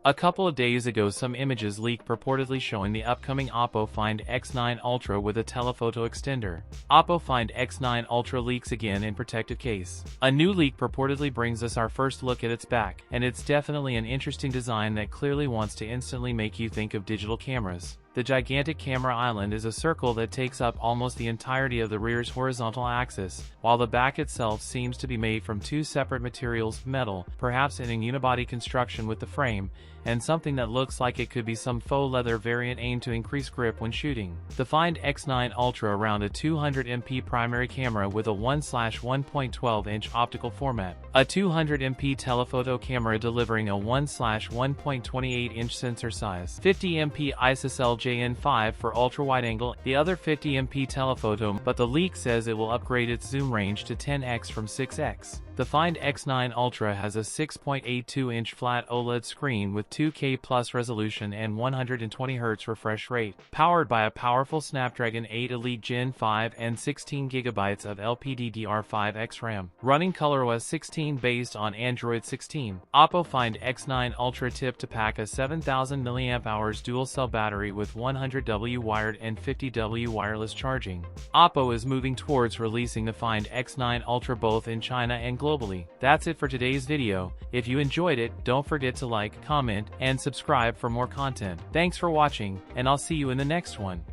A couple of days ago, some images leaked purportedly showing the upcoming OPPO Find X9 Ultra with a telephoto extender. OPPO Find X9 Ultra leaks again in protected case. A new leak purportedly brings us our first look at its back, and it's definitely an interesting design that clearly wants to instantly make you think of digital cameras. The gigantic camera island is a circle that takes up almost the entirety of the rear's horizontal axis, while the back itself seems to be made from two separate materials, metal, perhaps in a unibody construction with the frame, and something that looks like it could be some faux leather variant aimed to increase grip when shooting. The Find X9 Ultra around a 200MP primary camera with a 1/1.12-inch optical format, a 200MP telephoto camera delivering a 1/1.28-inch sensor size, 50MP ISOCELL JN5 for ultra-wide-angle, the other 50MP telephoto, but the leak says it will upgrade its zoom range to 10x from 6x. The Find X9 Ultra has a 6.82-inch flat OLED screen with 2K plus resolution and 120Hz refresh rate, powered by a powerful Snapdragon 8 Elite Gen 5 and 16GB of LPDDR5X RAM, running ColorOS 16 based on Android 16. OPPO Find X9 Ultra tipped to pack a 7000 mAh dual-cell battery with 100W wired and 50W wireless charging. OPPO is moving towards releasing the Find X9 Ultra both in China and globally. That's it for today's video. If you enjoyed it, don't forget to like, comment, and subscribe for more content. Thanks for watching, and I'll see you in the next one.